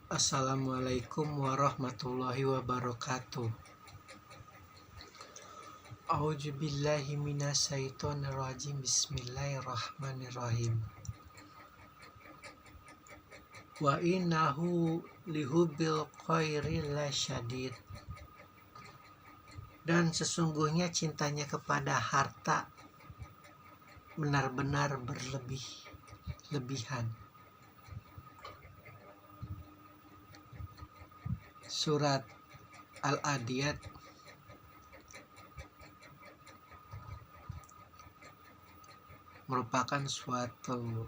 Assalamualaikum warahmatullahi wabarakatuh. A'udzubillahi minasyaitonirrajim. Bismillahirrahmanirrahim. Wa innahu lihubbil khairi lasyadid. Dan sesungguhnya cintanya kepada harta benar-benar berlebihan. Surat Al-Adiyat merupakan suatu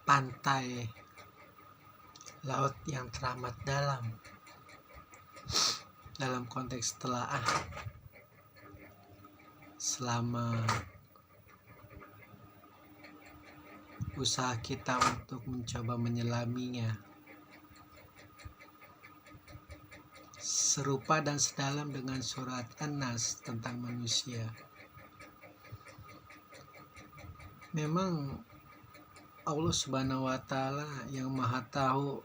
pantai laut yang teramat dalam konteks telaah selama usaha kita untuk mencoba menyelaminya. Serupa dan sedalam dengan surat An-Nas tentang manusia. Memang Allah Subhanahu wa Ta'ala yang Maha Tahu,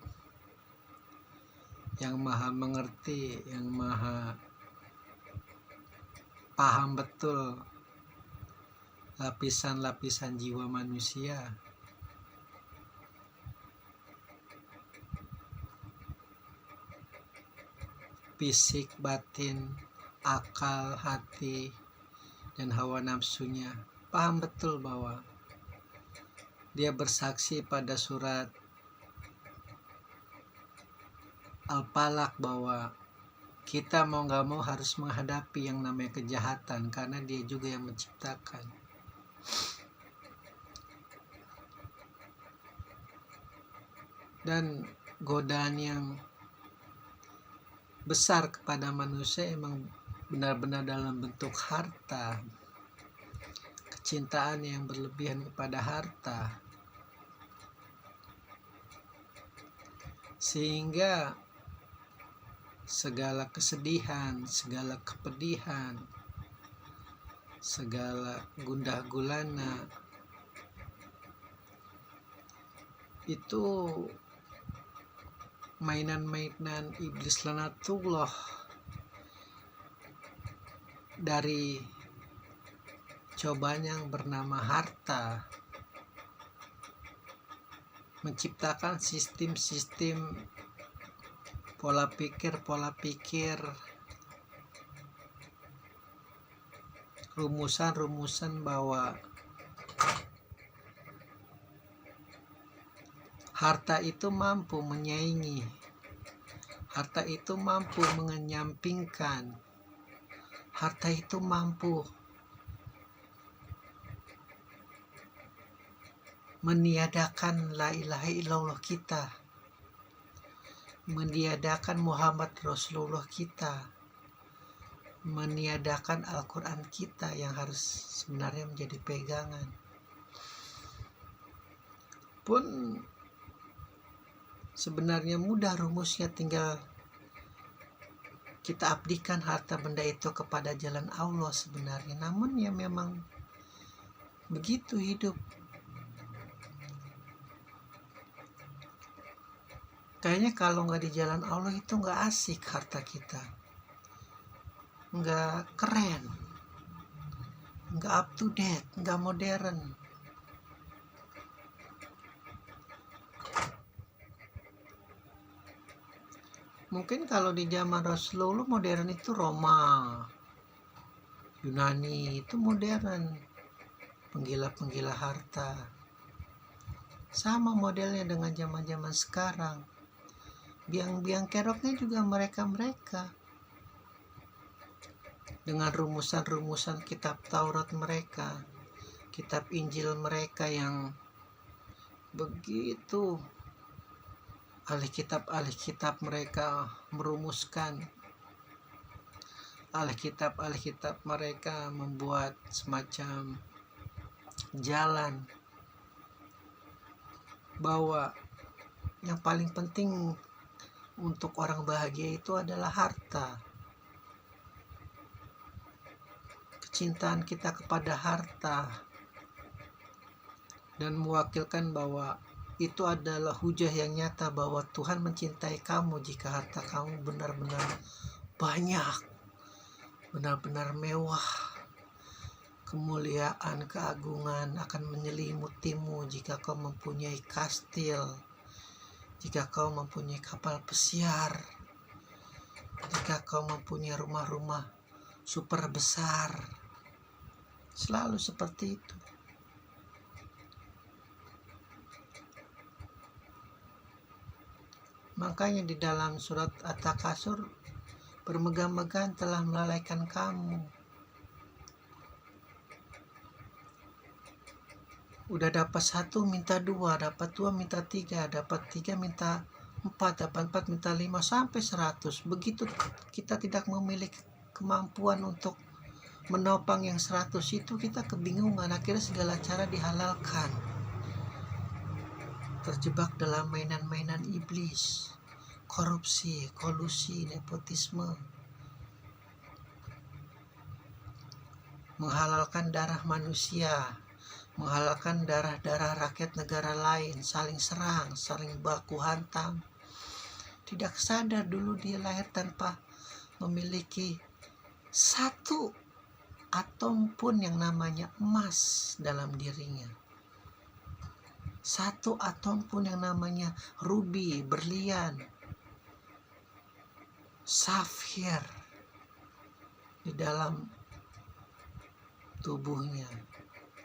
yang Maha Mengerti, yang Maha paham betul lapisan-lapisan jiwa manusia. Fisik, batin, akal, hati, dan hawa nafsunya. Paham betul bahwa dia bersaksi pada surat Al-Falaq bahwa kita mau gak mau harus menghadapi yang namanya kejahatan karena dia juga yang menciptakan. Dan godaan yang besar kepada manusia emang benar-benar dalam bentuk harta, kecintaan yang berlebihan kepada harta, sehingga segala kesedihan, segala kepedihan, segala gundah gulana itu mainan-mainan iblis lanatullah dari cobaan yang bernama harta, menciptakan sistem-sistem pola pikir, rumusan-rumusan bahwa harta itu mampu menyaingi, harta itu mampu mengenyampingkan, harta itu mampu meniadakan la ilaha illallah kita, meniadakan Muhammad Rasulullah kita, meniadakan Al-Quran kita yang harus sebenarnya menjadi pegangan. Pun sebenarnya mudah rumusnya, tinggal kita abdikan harta benda itu kepada jalan Allah sebenarnya. Namun ya memang begitu hidup. Kayaknya kalau nggak di jalan Allah itu nggak asik harta kita, nggak keren, nggak up to date, nggak modern. Mungkin kalau di zaman Rasulullah modern itu Roma, Yunani itu modern, penggila-penggila harta. Sama modelnya dengan zaman-zaman sekarang. Biang-biang keroknya juga mereka-mereka. Dengan rumusan-rumusan kitab Taurat mereka, kitab Injil mereka yang begitu ahli kitab mereka merumuskan, ahli kitab mereka membuat semacam jalan bahwa yang paling penting untuk orang bahagia itu adalah harta. Kecintaan kita kepada harta dan mewakilkan bahwa itu adalah hujah yang nyata bahwa Tuhan mencintai kamu jika harta kamu benar-benar banyak, benar-benar mewah. Kemuliaan, keagungan akan menyelimutimu jika kau mempunyai kastil, jika kau mempunyai kapal pesiar, jika kau mempunyai rumah-rumah super besar. Selalu seperti itu. Makanya di dalam surat At-Takasur, bermegah-megahan telah melalaikan kamu. Udah dapat 1 minta 2, dapat 2 minta 3, dapat 3 minta 4, dapat 4 minta 5 sampai 100. Begitu kita tidak memiliki kemampuan untuk menopang yang 100 itu, kita kebingungan. Akhirnya segala cara dihalalkan. Terjebak dalam mainan-mainan iblis, korupsi, kolusi, nepotisme, menghalalkan darah manusia, menghalalkan darah-darah rakyat negara lain, saling serang, saling baku hantam. Tidak sadar dulu dia lahir tanpa memiliki satu atom pun yang namanya emas dalam dirinya. Satu atom pun yang namanya rubi, berlian, safir di dalam tubuhnya.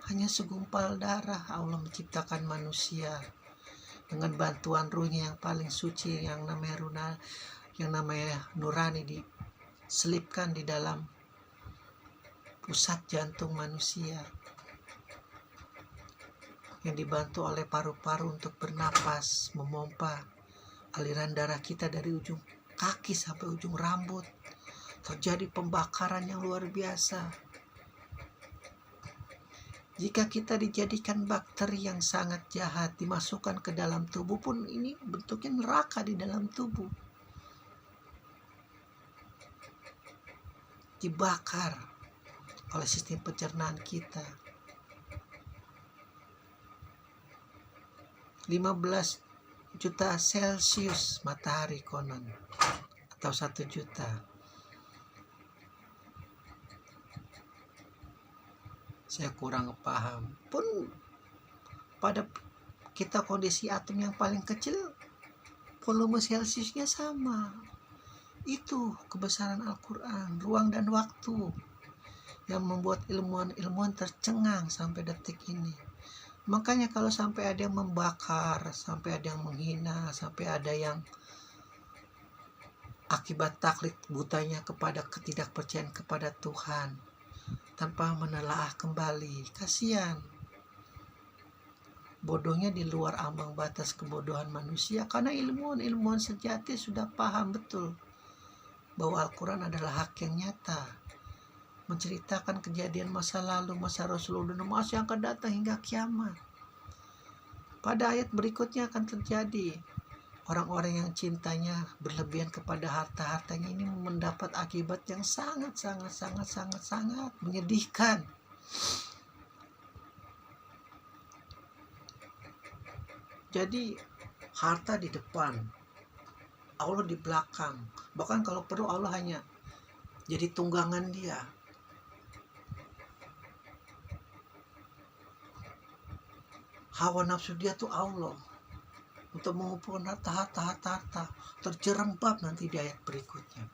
Hanya segumpal darah Allah menciptakan manusia dengan bantuan ruhnya yang paling suci, yang namanya nurani, diselipkan di dalam pusat jantung manusia, yang dibantu oleh paru-paru untuk bernapas, memompa aliran darah kita dari ujung kaki sampai ujung rambut. Terjadi pembakaran yang luar biasa. Jika kita dijadikan bakteri yang sangat jahat, dimasukkan ke dalam tubuh pun, ini bentuknya neraka di dalam tubuh. Dibakar oleh sistem pencernaan kita. 15 juta Celcius matahari konon, atau 1 juta. Saya kurang paham. Pun pada kita kondisi atom yang paling kecil, volume Celsiusnya sama. Itu kebesaran Al-Quran, ruang dan waktu, yang membuat ilmuwan tercengang sampai detik ini. Makanya kalau sampai ada yang membakar, sampai ada yang menghina, sampai ada yang akibat taklid butanya kepada ketidakpercayaan kepada Tuhan tanpa menelaah kembali, kasihan. Bodohnya di luar ambang batas kebodohan manusia, karena ilmuwan sejati sudah paham betul bahwa Al-Quran adalah hak yang nyata, menceritakan kejadian masa lalu, masa Rasulullah, dan masa yang akan datang hingga kiamat. Pada ayat berikutnya akan terjadi orang-orang yang cintanya berlebihan kepada harta-hartanya ini mendapat akibat yang sangat menyedihkan. Jadi harta di depan, Allah di belakang. Bahkan kalau perlu Allah hanya jadi tunggangan dia. Hawa nafsu dia tuh Allah untuk mengumpulkan harta. Terjerembab nanti di ayat berikutnya.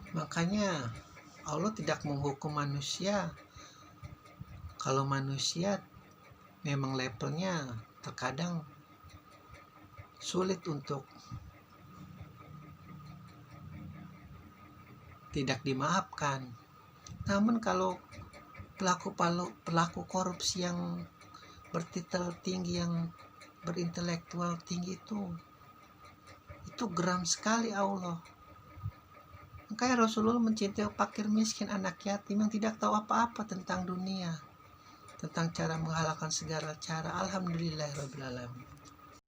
Makanya Allah tidak menghukum manusia kalau manusia memang levelnya terkadang sulit untuk tidak dimaafkan. Namun kalau pelaku korupsi yang bertitel tinggi, yang berintelektual tinggi, itu geram sekali Allah. Makanya Rasulullah mencintai fakir miskin, anak yatim yang tidak tahu apa-apa tentang dunia, tentang cara menghalalkan segala cara. Alhamdulillahirabbil alamin.